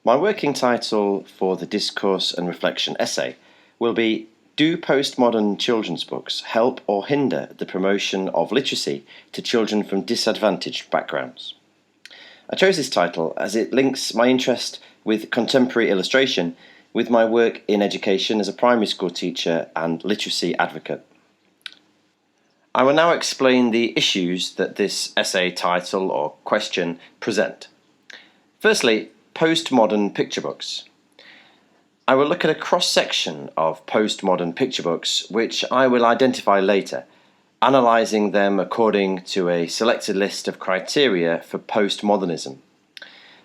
My working title for the Discourse and Reflection essay will be Do Postmodern Children's Books Help or Hinder the Promotion of Literacy to Children from Disadvantaged Backgrounds? I chose this title as it links my interest with contemporary illustration with my work in education as a primary school teacher and literacy advocate. I will now explain the issues that this essay title or question present. Firstly, postmodern picture books. I will look at a cross-section of postmodern picture books which I will identify later, analysing them according to a selected list of criteria for postmodernism.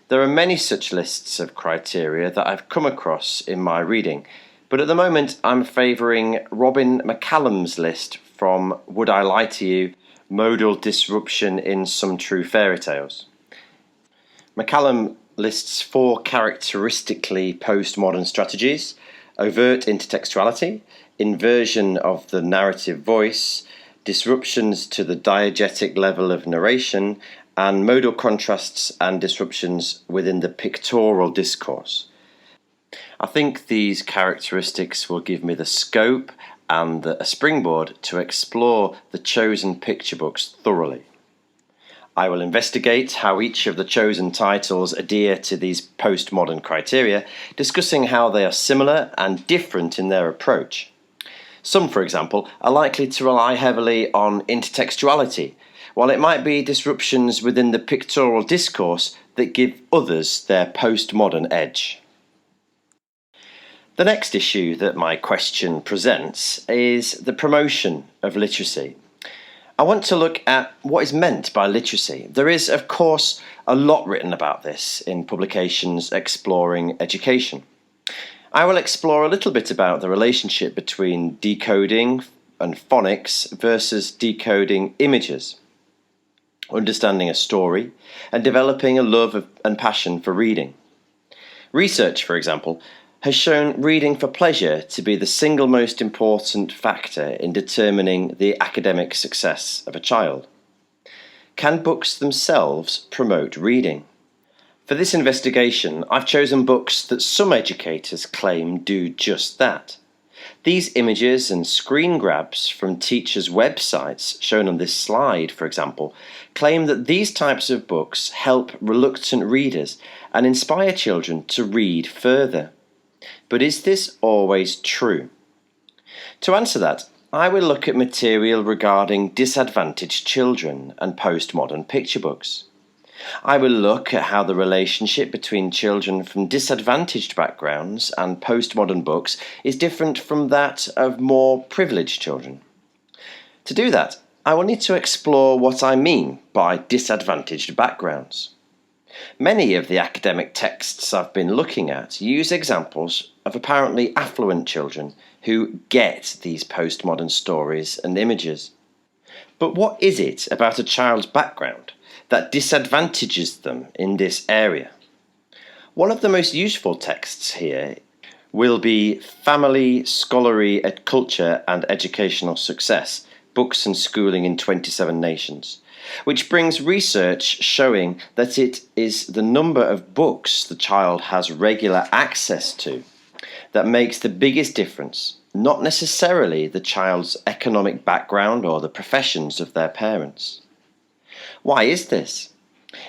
There are many such lists of criteria that I've come across in my reading, but at the moment I'm favouring Robin McCallum's list from Would I Lie to You? Modal Disruption in Some True Fairy Tales. McCallum lists 4 characteristically postmodern strategies: overt intertextuality, inversion of the narrative voice, disruptions to the diegetic level of narration, and modal contrasts and disruptions within the pictorial discourse. I think these characteristics will give me the scope and a springboard to explore the chosen picture books thoroughly. I will investigate how each of the chosen titles adhere to these postmodern criteria, discussing how they are similar and different in their approach. Some, for example, are likely to rely heavily on intertextuality, while it might be disruptions within the pictorial discourse that give others their postmodern edge. The next issue that my question presents is the promotion of literacy. I want to look at what is meant by literacy. There is, of course, a lot written about this in publications exploring education. I will explore a little bit about the relationship between decoding and phonics versus decoding images, understanding a story, and developing a love and passion for reading. Research, for example, has shown reading for pleasure to be the single most important factor in determining the academic success of a child. Can books themselves promote reading? For this investigation, I've chosen books that some educators claim do just that. These images and screen grabs from teachers' websites, shown on this slide, for example, claim that these types of books help reluctant readers and inspire children to read further. But is this always true? To answer that, I will look at material regarding disadvantaged children and postmodern picture books. I will look at how the relationship between children from disadvantaged backgrounds and postmodern books is different from that of more privileged children. To do that, I will need to explore what I mean by disadvantaged backgrounds. Many of the academic texts I've been looking at use examples of apparently affluent children who get these postmodern stories and images. But what is it about a child's background that disadvantages them in this area? One of the most useful texts here will be Family, Scholarly, Culture and Educational Success, Books and Schooling in 27 Nations, which brings research showing that it is the number of books the child has regular access to that makes the biggest difference, not necessarily the child's economic background or the professions of their parents. Why is this?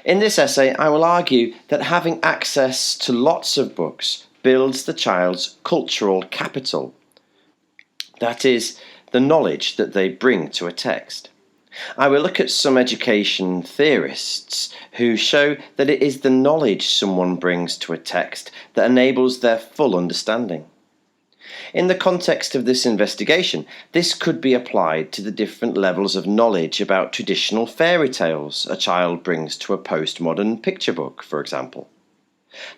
In this essay, I will argue that having access to lots of books builds the child's cultural capital. That is, the knowledge that they bring to a text. I will look at some education theorists who show that it is the knowledge someone brings to a text that enables their full understanding. In the context of this investigation, this could be applied to the different levels of knowledge about traditional fairy tales a child brings to a postmodern picture book, for example.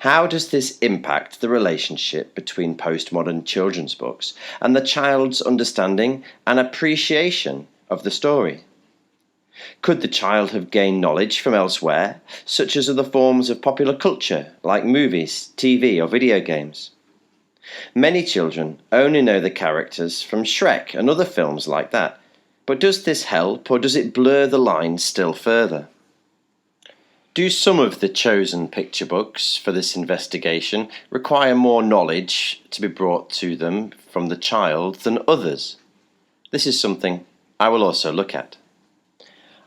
How does this impact the relationship between postmodern children's books and the child's understanding and appreciation of the story? Could the child have gained knowledge from elsewhere, such as other forms of popular culture, like movies, TV, or video games? Many children only know the characters from Shrek and other films like that, but does this help or does it blur the lines still further? Do some of the chosen picture books for this investigation require more knowledge to be brought to them from the child than others? This is something I will also look at.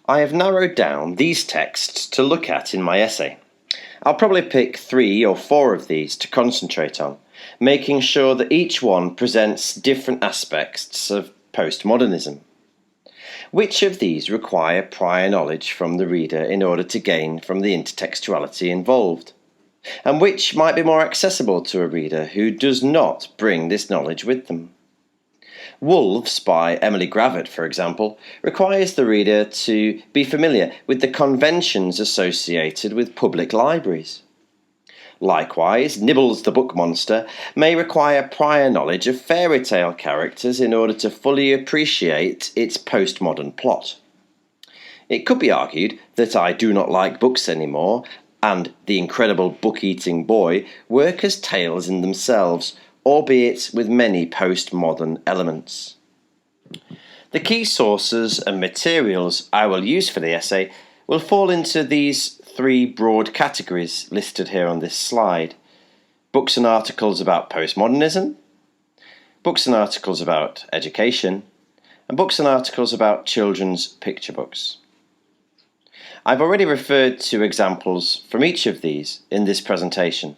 I have narrowed down these texts to look at in my essay. I'll probably pick 3 or 4 of these to concentrate on, making sure that each one presents different aspects of postmodernism. Which of these require prior knowledge from the reader in order to gain from the intertextuality involved? And which might be more accessible to a reader who does not bring this knowledge with them? Wolves by Emily Gravett, for example, requires the reader to be familiar with the conventions associated with public libraries. Likewise, Nibbles the Book Monster may require prior knowledge of fairy tale characters in order to fully appreciate its postmodern plot. It could be argued that I Do Not Like Books Anymore and The Incredible Book-Eating Boy work as tales in themselves, albeit with many postmodern elements. The key sources and materials I will use for the essay will fall into these 3 broad categories listed here on this slide: books and articles about postmodernism, books and articles about education, and books and articles about children's picture books. I've already referred to examples from each of these in this presentation,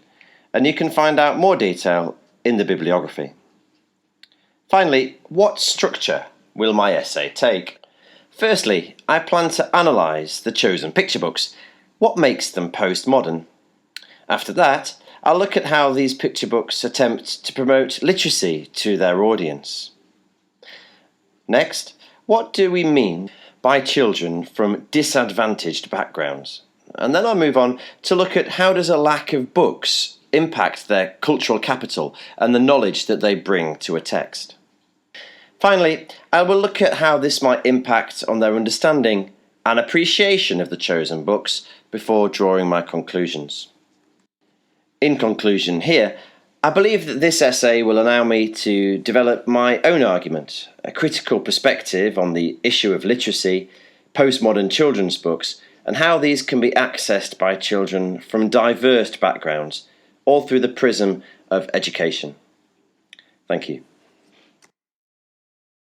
and you can find out more detail in the bibliography. Finally, what structure will my essay take? Firstly, I plan to analyse the chosen picture books. What makes them postmodern? After that, I'll look at how these picture books attempt to promote literacy to their audience. Next, what do we mean by children from disadvantaged backgrounds? And then I'll move on to look at how does a lack of books impact their cultural capital and the knowledge that they bring to a text. Finally, I will look at how this might impact on their understanding and appreciation of the chosen books before drawing my conclusions. In conclusion here, I believe that this essay will allow me to develop my own argument, a critical perspective on the issue of literacy, postmodern children's books, and how these can be accessed by children from diverse backgrounds, all through the prism of education. Thank you.